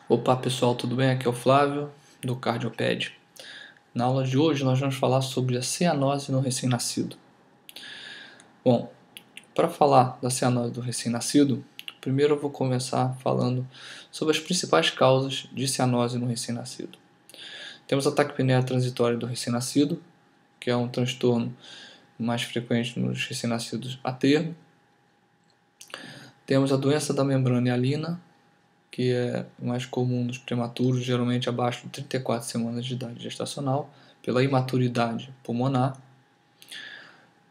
Opa pessoal, tudo bem? Aqui é o Flávio do Cardioped. Na aula de hoje nós vamos falar sobre a cianose no recém-nascido. Bom, para falar da cianose do recém-nascido, primeiro eu vou começar falando sobre as principais causas de cianose no recém-nascido. Temos a taquipneia transitória do recém-nascido, que é um transtorno mais frequente nos recém-nascidos a termo. Temos a doença da membrana hialina, que é mais comum nos prematuros, geralmente abaixo de 34 semanas de idade gestacional, pela imaturidade pulmonar.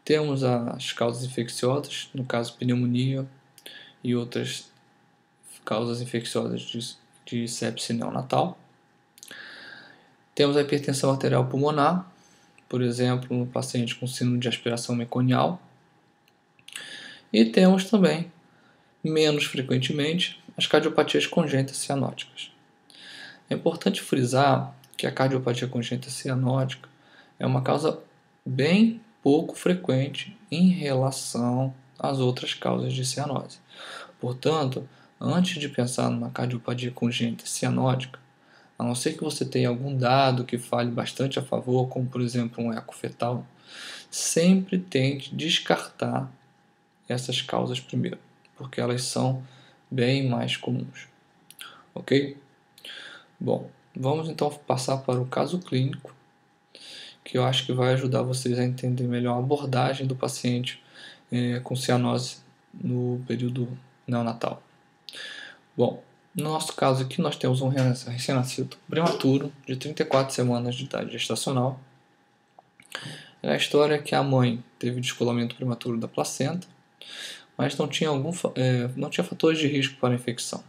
Temos as causas infecciosas, no caso pneumonia e outras causas infecciosas de sepse neonatal. Temos a hipertensão arterial pulmonar, por exemplo, no paciente com síndrome de aspiração meconial. E temos também, menos frequentemente, as cardiopatias congênitas cianóticas. É importante frisar que a cardiopatia congênita cianótica é uma causa bem pouco frequente em relação às outras causas de cianose. Portanto, antes de pensar numa cardiopatia congênita cianótica, a não ser que você tenha algum dado que fale bastante a favor, como por exemplo um eco fetal, sempre tente descartar essas causas primeiro, porque elas são bem mais comuns. Ok? Bom, vamos então passar para o caso clínico, que eu acho que vai ajudar vocês a entender melhor a abordagem do paciente com cianose no período neonatal. Bom, no nosso caso aqui nós temos um recém-nascido prematuro de 34 semanas de idade gestacional. A história é que a mãe teve descolamento prematuro da placenta, mas não tinha fatores de risco para infecção.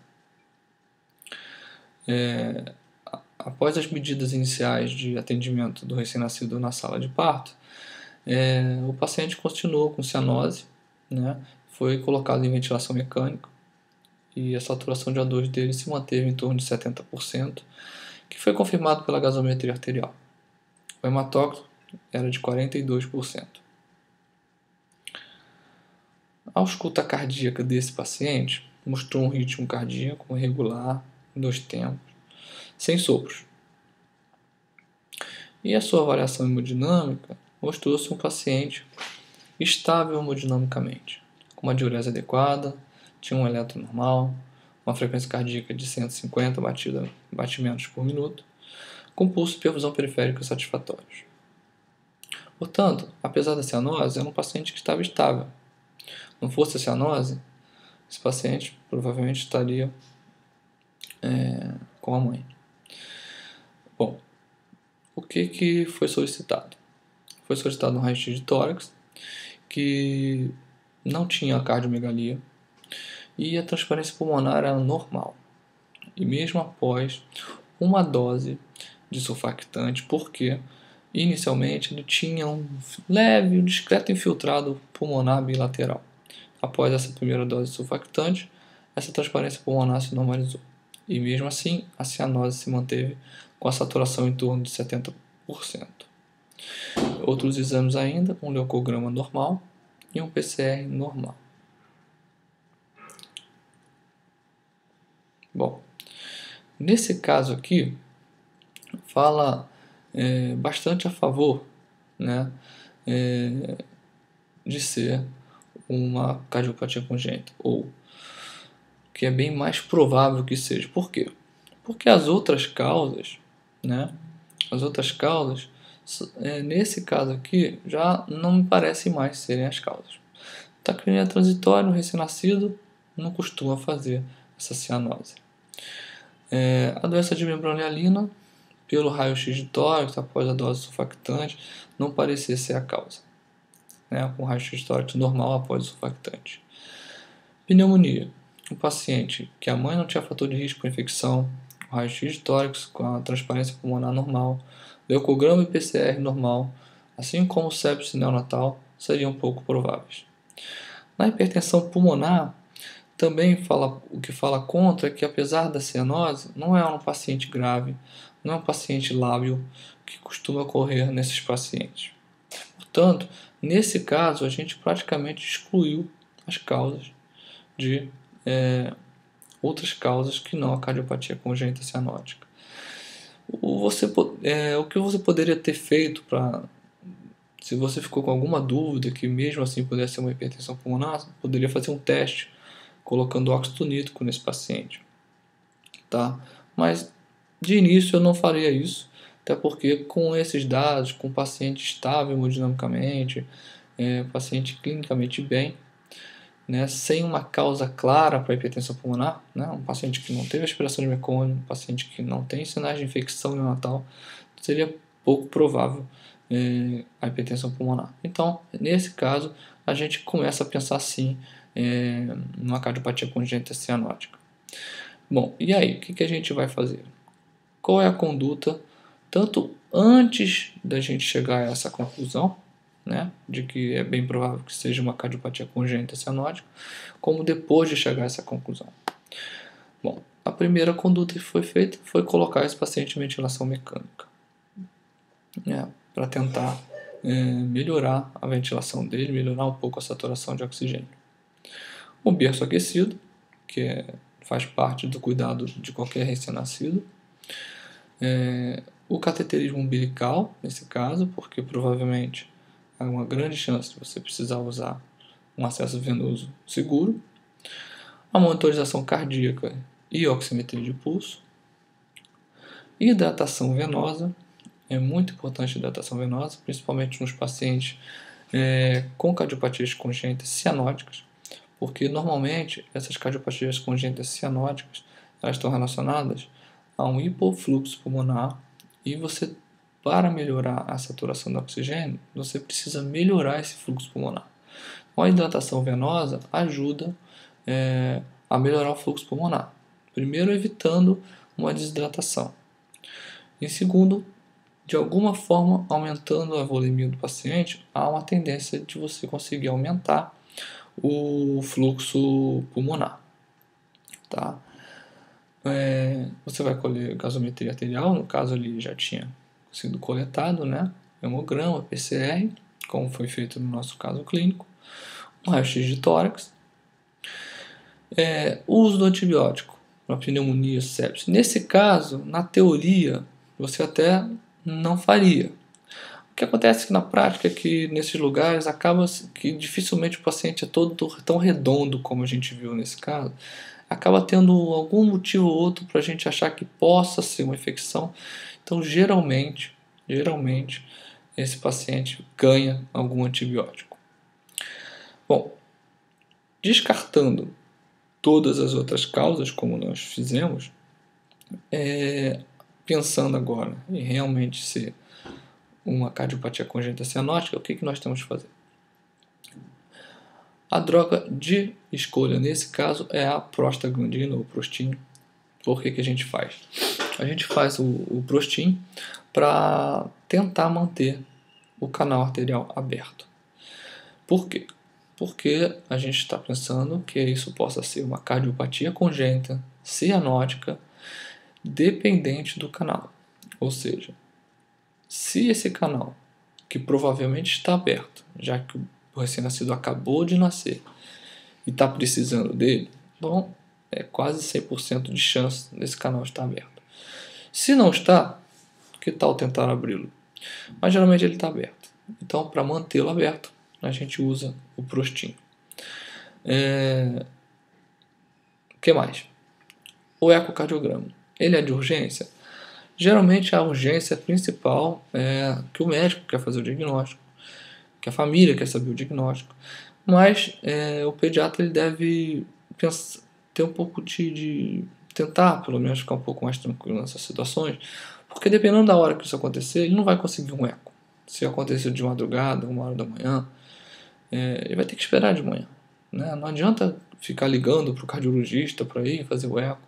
Após as medidas iniciais de atendimento do recém-nascido na sala de parto, o paciente continuou com cianose, né? Foi colocado em ventilação mecânica e a saturação de O2 dele se manteve em torno de 70%, que foi confirmado pela gasometria arterial. O hematócrito era de 42%. A ausculta cardíaca desse paciente mostrou um ritmo cardíaco irregular em 2 tempos, sem sopros. E a sua avaliação hemodinâmica mostrou-se um paciente estável hemodinamicamente, com uma diurese adequada, tinha um eletro normal, uma frequência cardíaca de 150 batimentos por minuto, com pulso e perfusão periférica satisfatórios. Portanto, apesar da cianose, era um paciente que estava estável. Não fosse a cianose, esse paciente provavelmente estaria com a mãe. Bom, o que foi solicitado? Foi solicitado um raio-x de tórax, que não tinha cardiomegalia, e a transparência pulmonar era normal. E mesmo após uma dose de surfactante, porque inicialmente ele tinha um leve, discreto infiltrado pulmonar bilateral. Após essa primeira dose de surfactante, essa transparência pulmonar se normalizou. E mesmo assim, a cianose se manteve com a saturação em torno de 70%. Outros exames ainda, um leucograma normal e um PCR normal. Bom, nesse caso aqui, fala bastante a favor, né, de ser uma cardiopatia congênita, ou que é bem mais provável que seja. Por quê? Porque as outras causas, né, nesse caso aqui, já não me parecem mais serem as causas. Taquipneia transitória no recém-nascido não costuma fazer essa cianose. A doença de membrana hialina, pelo raio-x de tórax após a dose surfactante, não parecia ser a causa, né, com raio-x de tórax normal após o surfactante. Pneumonia, um paciente que a mãe não tinha fator de risco para infecção, o raio-x de tórax com a transparência pulmonar normal, leucograma e PCR normal, assim como o sepse neonatal, seriam pouco prováveis. Na hipertensão pulmonar, também o que fala contra é que, apesar da cianose, não é um paciente grave, não é um paciente lábil, que costuma ocorrer nesses pacientes. Portanto, nesse caso, a gente praticamente excluiu as causas de outras causas que não a cardiopatia congênita cianótica. O que você poderia ter feito para, se você ficou com alguma dúvida que mesmo assim pudesse ser uma hipertensão pulmonar, poderia fazer um teste colocando óxido nítrico nesse paciente, tá? Mas de início eu não faria isso, até porque com esses dados, com o paciente estável hemodinamicamente, paciente clinicamente bem, né, sem uma causa clara para a hipertensão pulmonar, né, um paciente que não teve aspiração de mecônio, um paciente que não tem sinais de infecção neonatal, seria pouco provável a hipertensão pulmonar. Então, nesse caso, a gente começa a pensar sim numa cardiopatia congênita cianótica. Bom, e aí, o que a gente vai fazer? Qual é a conduta, tanto antes da gente chegar a essa conclusão, né, de que é bem provável que seja uma cardiopatia congênita cianótica, como depois de chegar a essa conclusão? Bom, a primeira conduta que foi feita foi colocar esse paciente em ventilação mecânica, para tentar melhorar a ventilação dele, melhorar um pouco a saturação de oxigênio. O berço aquecido, que faz parte do cuidado de qualquer recém-nascido. O cateterismo umbilical, nesse caso, porque provavelmente há uma grande chance de você precisar usar um acesso venoso seguro. A monitorização cardíaca e oximetria de pulso. Hidratação venosa. É muito importante a hidratação venosa, principalmente nos pacientes com cardiopatias congênitas cianóticas, porque normalmente essas cardiopatias congênitas cianóticas elas estão relacionadas a um hipofluxo pulmonar e você, para melhorar a saturação do oxigênio, você precisa melhorar esse fluxo pulmonar. Então, a hidratação venosa ajuda a melhorar o fluxo pulmonar. Primeiro, evitando uma desidratação. Em segundo, de alguma forma, aumentando a volemia do paciente, há uma tendência de você conseguir aumentar o fluxo pulmonar. Tá? Você vai colher gasometria arterial, no caso ali já tinha sido coletado, né? Hemograma, PCR, como foi feito no nosso caso clínico, um raio-x de tórax, o uso do antibiótico para pneumonia, sepsis. Nesse caso, na teoria, você até não faria. O que acontece que na prática é que nesses lugares acaba que dificilmente o paciente é todo tão redondo como a gente viu nesse caso. Acaba tendo algum motivo ou outro para a gente achar que possa ser uma infecção. Então, geralmente, esse paciente ganha algum antibiótico. Bom, descartando todas as outras causas, como nós fizemos, pensando agora em realmente ser uma cardiopatia congênita cianótica, o que nós temos que fazer? A droga de escolha nesse caso é a prostaglandina ou prostin. Por que a gente faz? A gente faz o prostin para tentar manter o canal arterial aberto. Por quê? Porque a gente está pensando que isso possa ser uma cardiopatia congênita cianótica dependente do canal. Ou seja, se esse canal, que provavelmente está aberto, já que o recém-nascido acabou de nascer e está precisando dele, bom, é quase 100% de chance desse canal estar aberto. Se não está, que tal tentar abri-lo? Mas geralmente ele está aberto. Então, para mantê-lo aberto, a gente usa o prostin. O que mais? O ecocardiograma. Ele é de urgência? Geralmente a urgência principal é que o médico quer fazer o diagnóstico, que a família quer saber o diagnóstico, mas o pediatra ele deve ter um pouco de tentar, pelo menos, ficar um pouco mais tranquilo nessas situações, porque dependendo da hora que isso acontecer, ele não vai conseguir um eco. Se acontecer de madrugada, 1h da manhã, ele vai ter que esperar de manhã. Né? Não adianta ficar ligando para o cardiologista para ir fazer o eco.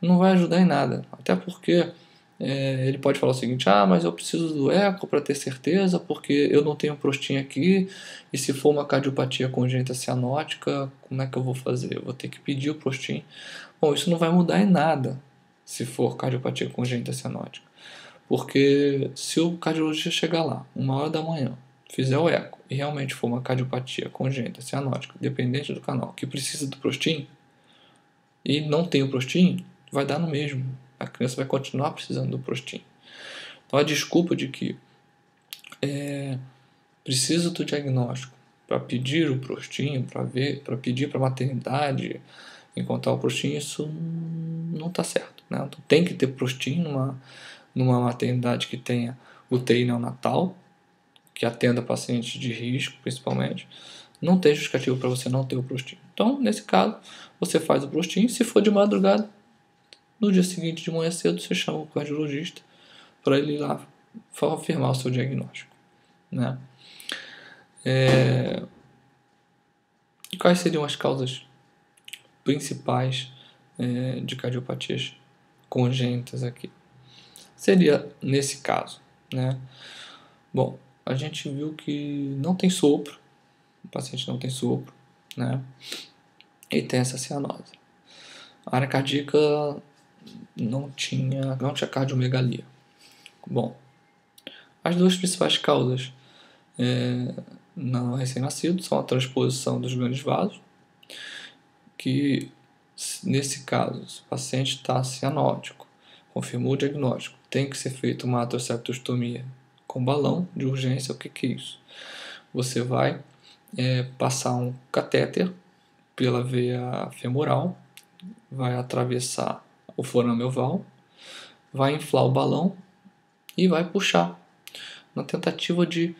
Não vai ajudar em nada. Até porque ele pode falar o seguinte: mas eu preciso do eco para ter certeza, porque eu não tenho prostin aqui, e se for uma cardiopatia congênita cianótica, como é que eu vou fazer? Eu vou ter que pedir o prostin. Bom, isso não vai mudar em nada se for cardiopatia congênita cianótica. Porque se o cardiologista chegar lá, 1h da manhã, fizer o eco e realmente for uma cardiopatia congênita cianótica, dependente do canal, que precisa do prostin, e não tem o Prostin, vai dar no mesmo. A criança vai continuar precisando do Prostin. Então a desculpa de que precisa do diagnóstico para pedir o Prostin, para pedir para a maternidade encontrar o Prostin, isso não está certo, né? Então, tem que ter Prostin numa maternidade que tenha UTI neonatal, que atenda pacientes de risco, principalmente. Não tem justificativo para você não ter o Prostin. Então, nesse caso, você faz o Prostin. Se for de madrugada, no dia seguinte, de manhã cedo, você chama o cardiologista para ele ir lá afirmar o seu diagnóstico, né? E quais seriam as causas principais de cardiopatias congênitas aqui? Seria nesse caso, né? Bom, a gente viu que não tem sopro, o paciente não tem sopro, né? E tem essa cianose. A área cardíaca não tinha cardiomegalia. Bom, as duas principais causas no recém-nascido são a transposição dos grandes vasos, que nesse caso, se o paciente está cianótico, confirmou o diagnóstico, tem que ser feita uma atroceptostomia com balão de urgência. O que é isso? Você vai passar um catéter pela veia femoral, vai atravessar o forame oval, vai inflar o balão e vai puxar, na tentativa de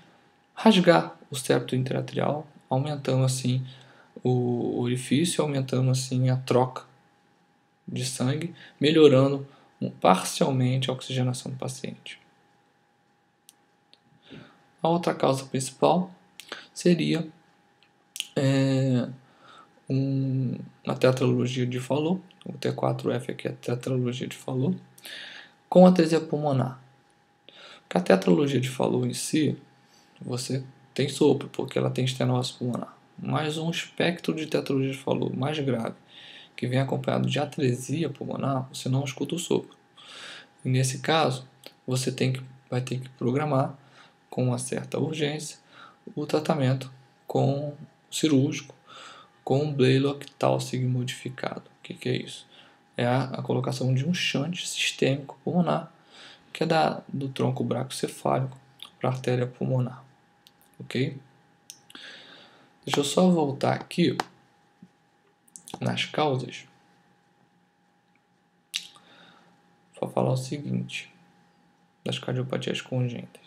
rasgar o septo interatrial, aumentando assim o orifício, aumentando assim a troca de sangue, melhorando parcialmente a oxigenação do paciente. A outra causa principal seria uma tetralogia de Fallot, o T4F aqui é a tetralogia de Fallot, com atresia pulmonar. Porque a tetralogia de Fallot em si, você tem sopro, porque ela tem estenose pulmonar. Mas um espectro de tetralogia de Fallot mais grave, que vem acompanhado de atresia pulmonar, você não escuta o sopro. E nesse caso, você vai ter que programar com uma certa urgência o tratamento cirúrgico com um Blalock-Taussig modificado. O que é isso? É a colocação de um shunt sistêmico pulmonar, que é do tronco bracocefálico para a artéria pulmonar. Ok? Deixa eu só voltar aqui nas causas para falar o seguinte das cardiopatias congênitas.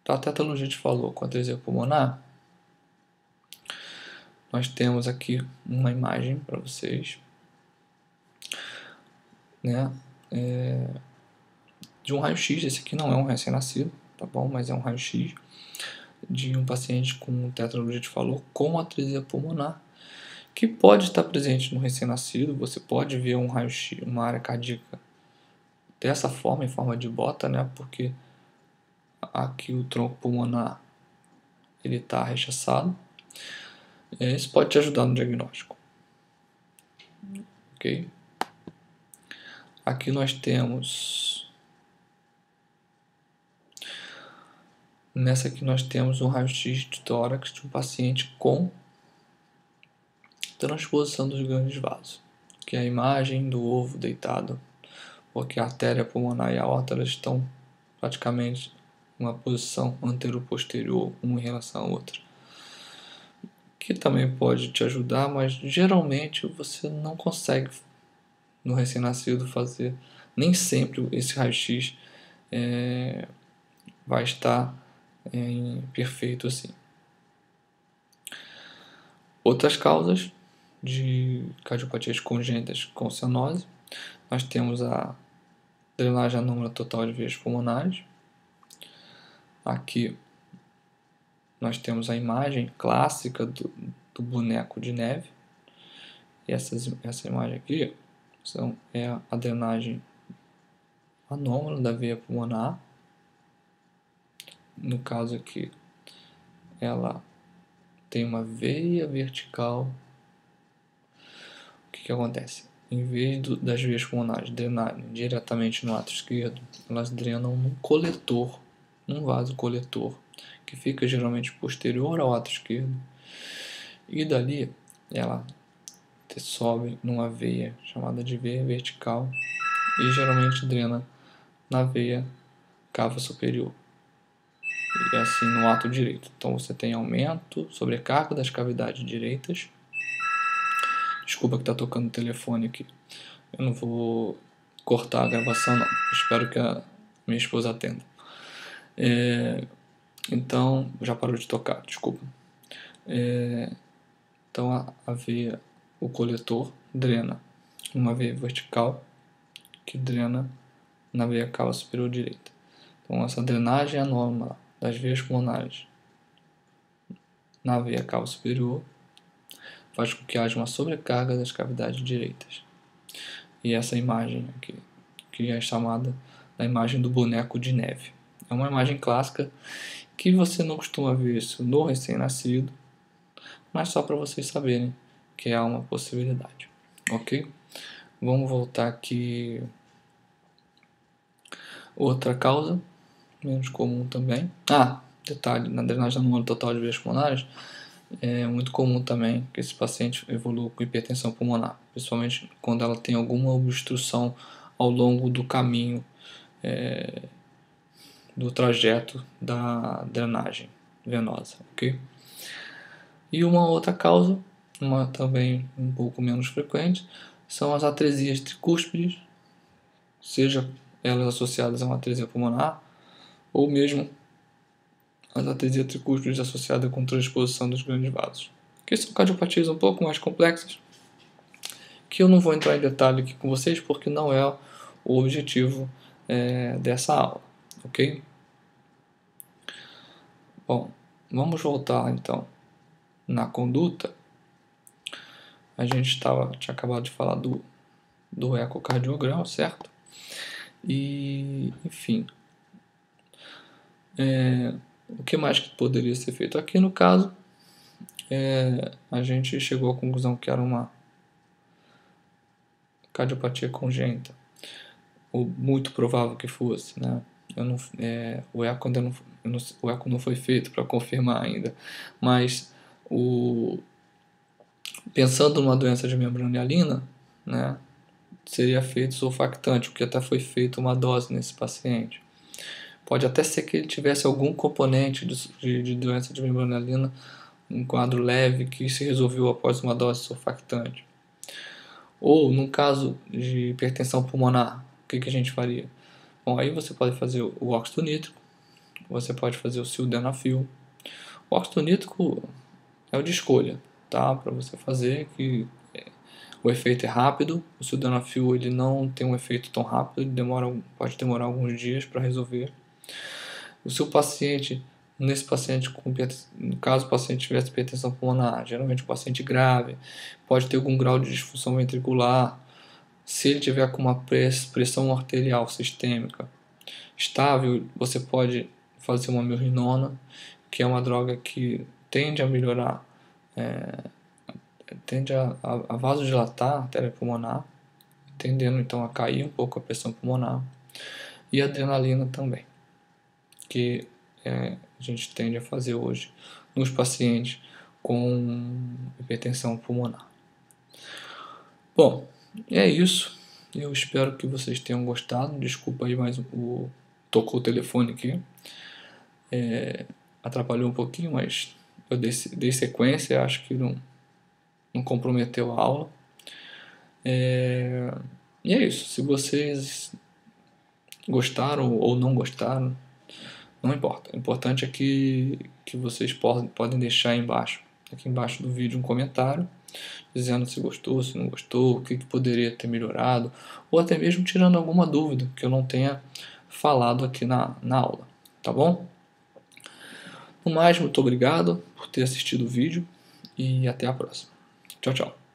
A tetralogia de Fallot com atresia pulmonar, nós temos aqui uma imagem para vocês, né? De um raio-x. Esse aqui não é um recém-nascido, tá bom? Mas é um raio-x de um paciente com tetralogia de Fallot com atresia pulmonar, que pode estar presente no recém-nascido. Você pode ver um raio-x, uma área cardíaca dessa forma, em forma de bota, né? Porque aqui o tronco pulmonar ele está rechaçado. Isso pode te ajudar no diagnóstico. Ok? Aqui nós temos... Nessa aqui nós temos um raio-x de tórax de um paciente com transposição dos grandes vasos, que é a imagem do ovo deitado, porque a artéria pulmonar e a aorta estão praticamente em uma posição antero-posterior, uma em relação à outra, que também pode te ajudar, mas geralmente você não consegue no recém-nascido fazer, nem sempre esse raio-x vai estar perfeito assim. Outras causas de cardiopatias congênitas com cianose, nós temos a drenagem anômala total de veias pulmonares. Aqui nós temos a imagem clássica do boneco de neve. E essa imagem aqui é a drenagem anômala da veia pulmonar. No caso aqui, ela tem uma veia vertical. O que acontece? Em vez das veias pulmonares drenarem diretamente no átrio esquerdo, elas drenam num coletor, num vaso coletor, que fica geralmente posterior ao átrio esquerdo. E dali ela sobe numa veia chamada de veia vertical e geralmente drena na veia cava superior. E assim no ato direito. Então você tem aumento, sobrecarga das cavidades direitas. Desculpa que está tocando o telefone aqui. Eu não vou cortar a gravação não. Espero que a minha esposa atenda. Então, já parou de tocar, desculpa. Então a veia, o coletor drena uma veia vertical que drena na veia cava superior direita. Então essa drenagem anômala das veias pulmonares na veia cava superior faz com que haja uma sobrecarga das cavidades direitas. E essa imagem aqui, que é chamada da imagem do boneco de neve. É uma imagem clássica que você não costuma ver isso no recém-nascido, mas só para vocês saberem que há uma possibilidade, ok? Vamos voltar aqui. Outra causa, menos comum também. Detalhe, na drenagem anual total de veias pulmonares, é muito comum também que esse paciente evolua com hipertensão pulmonar, principalmente quando ela tem alguma obstrução ao longo do caminho do trajeto da drenagem venosa, ok? E uma outra causa, uma também um pouco menos frequente, são as atresias tricúspides, seja elas associadas a uma atresia pulmonar ou mesmo as atresias tricúspides associadas com transposição dos grandes vasos, que são cardiopatias um pouco mais complexas, que eu não vou entrar em detalhe aqui com vocês porque não é o objetivo dessa aula, ok? Bom, vamos voltar então na conduta. A gente tinha acabado de falar do ecocardiograma, certo? E, enfim, o que mais que poderia ser feito? Aqui no caso, a gente chegou à conclusão que era uma cardiopatia congênita, ou muito provável que fosse, né? O eco não foi feito para confirmar ainda, mas pensando numa doença de membrana hialina, né, seria feito sulfactante, porque até foi feita uma dose nesse paciente. Pode até ser que ele tivesse algum componente de doença de membrana hialina, um quadro leve que se resolveu após uma dose sulfactante. Ou, no caso de hipertensão pulmonar, o que a gente faria? Bom, aí você pode fazer o óxido nítrico, você pode fazer o sildenafil. O óxido nítrico é o de escolha, tá? Para você fazer, que o efeito é rápido. O sildenafil ele não tem um efeito tão rápido, ele pode demorar alguns dias para resolver. O seu paciente, nesse paciente no caso o paciente tivesse hipertensão pulmonar, geralmente um paciente grave, pode ter algum grau de disfunção ventricular. Se ele tiver com uma pressão arterial sistêmica estável, você pode fazer uma milrinona, que é uma droga que tende a melhorar, tende a vasodilatar a artéria pulmonar, tendendo então a cair um pouco a pressão pulmonar, e a adrenalina também, que a gente tende a fazer hoje nos pacientes com hipertensão pulmonar. Bom, é isso. Eu espero que vocês tenham gostado. Desculpa aí, mas tocou o telefone aqui. Atrapalhou um pouquinho, mas eu dei sequência. Acho que não comprometeu a aula. E é isso. Se vocês gostaram ou não gostaram, não importa. O importante é que vocês podem deixar aqui embaixo do vídeo, um comentário dizendo se gostou, se não gostou, o que poderia ter melhorado, ou até mesmo tirando alguma dúvida que eu não tenha falado aqui na aula, tá bom? No mais, muito obrigado por ter assistido o vídeo e até a próxima. Tchau, tchau.